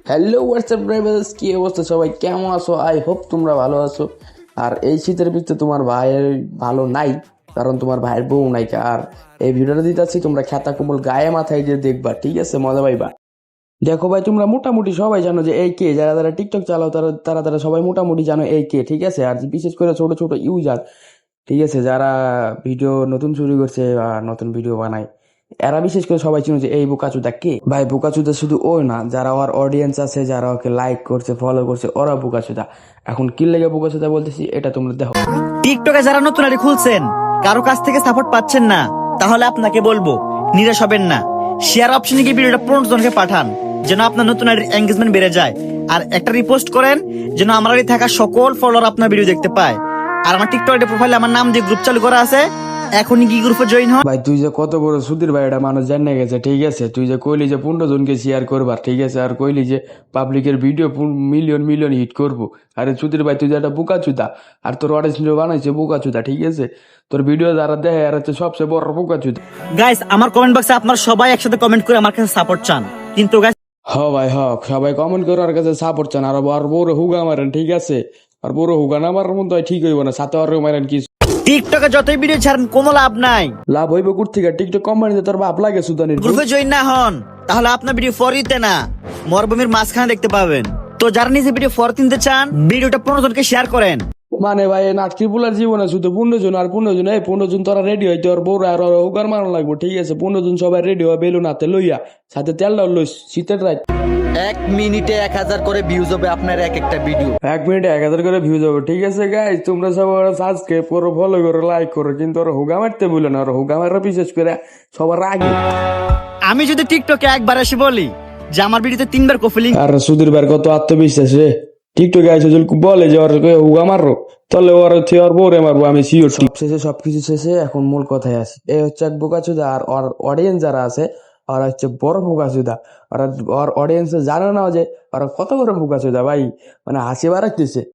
Hello WhatsApp drivers, কি অবস্থা সবাই, কেমন আছো? আই হোপ তোমরা ভালো আছো। আর এই শীতের ভিতরে তোমার ভাইয়ের ভালো নাই, কারণ তোমার ভাইয়ের বউ নাই। আর এই ভিডিওটা দিতেছি তোমরা খেতা কোমল গায়ে মাথায় দিয়ে দেখবা, ঠিক আছে? মজা পাইবা। দেখো ভাই, তোমরা মোটামুটি সবাই জানো যে এই কে, যারা যারা টিকটক চালাও তারা তারা তারা সবাই মোটামুটি জানো এই কে, ঠিক আছে? আর বিশেষ করে ছোট ছোট ইউজার, ঠিক আছে, যারা ভিডিও নতুন শুরু করছে বা নতুন ভিডিও বানায়, এরা বিশেষ করে সবাই চিনো যে এই বোকাচুদা কে। ভাই বোকাচুদা শুধু ওই না, যারা ওর অডিয়েন্স আছে, যারা ওকে লাইক করছে, ফলো করছে, ওরা বোকাচুদা। এখন কি লেগে বোকাচুদা বলতেছি এটা তোমরা দেখো। টিকটকে যারা নতুন আইডি খুলছেন, কারো কাছ থেকে সাপোর্ট পাচ্ছেন না, তাহলে আপনাকে বলবো নিরাশ হবেন না। শেয়ার অপশনে গিয়ে ভিডিওটা 15 জনকে পাঠান, যেন আপনার নতুন আইডির এঙ্গেজমেন্ট বেড়ে যায়। আর একটা রিপোস্ট করেন, যেন আমার আইডি থাকা সকল ফলোয়ার আপনার ভিডিও দেখতে পায়। আর আমার টিকটক আইডি প্রোফাইলে আমার নাম দিয়ে গ্রুপ চালু করা আছে, এখনই কি গ্রুপে জয়েন হন। ভাই তুই যে কত বড় সুধীর ভাই, এটা মানুষ জানে গেছে, ঠিক আছে? তুই যে কইলি যে 15 জনকে শেয়ার করবার, ঠিক আছে, আর কইলি যে পাবলিকের ভিডিও মিলিয়ন মিলিয়ন হিট করবো। আরে সুধীর ভাই, তুই যে একটা বোকাচুদা, আর তোর অডিয়েন্স বানাইছে বোকাচুদা, ঠিক আছে? তোর ভিডিও যারা দেখে আর হচ্ছে সবচেয়ে বড় বোকাচুদা। গাইস, আমার কমেন্ট বক্সে আপনারা সবাই একসাথে কমেন্ট করে আমার কাছে সাপোর্ট চান, কিন্তু গাইস হ ভাই হ, সবাই কমেন্ট করে আর কাছে সাপোর্ট চান, আর বড় হুগা মারেন, ঠিক আছে? আর বড় হুগা না মারার মতো ঠিক হইব না, সাথে আর মারেন কি টিকটকে যতই ভিডিও ছাড়েন কোনো লাভ নাই। লাভ হইব কুর্তিকা? টিকটক কোম্পানিতে তোর বাপ লাগে সুদানির। গ্রুপে জয়েন না হন, তাহলে আপনার ভিডিও ফরিতে না মরুভূমির মাঝখানে দেখতে পাবেন। তো যারা নিজে ভিডিও ফর কিনতে চান, ভিডিওটা 15 জনকে শেয়ার করেন। মানে ভাই নাটকি পুলার জীবনে শুধু 15 জন, আর 15 জন, এই 15 জন তোরা রেডি হইতে ওর বউরা আর হুগার মারানো লাগবো, ঠিক আছে? 15 জন সবাই রেডি হয় বেলুন হাতে লইয়া, সাথে তেলটাও লইস, শীতের রাত। 1 মিনিটে 1000 করে ভিউজ হবে আপনার এক একটা ভিডিও। 1 মিনিটে 1000 করে ভিউজ হবে, ঠিক আছে গাইজ? তোমরা সবাই সাবস্ক্রাইব করো, ফলো করো, লাইক করো, কিন্তু ওরা হুগা মারতে বলে না, ওরা হুগা মারা বিশেষ করে সবার আগে। আমি যদি টিকটকে একবার এসে বলি যে আমার ভিডিওতে 3 বার কপি লিংক, আর সুধীর ভাইয়ের কত আত্মবিশ্বাস রে! টিকটকে আইসে যদি বলে যে ওর হুগা মারো, তাহলে ওর হচ্ছে ওর বউরে মারবো, আমি শিওর। শেষে সবকিছু শেষে এখন মূল কথায় আসি। এই হচ্ছে এক বোকাচুদা, আর ওর অডিয়েন্স যারা আছে ওরা হচ্ছে বড় বোকাচুদা। ওরা ওর অডিয়েন্স জানে না যে ওরা কত বড় বোকাচুদা ভাই, মানে হাসি বাড়াইতেছে।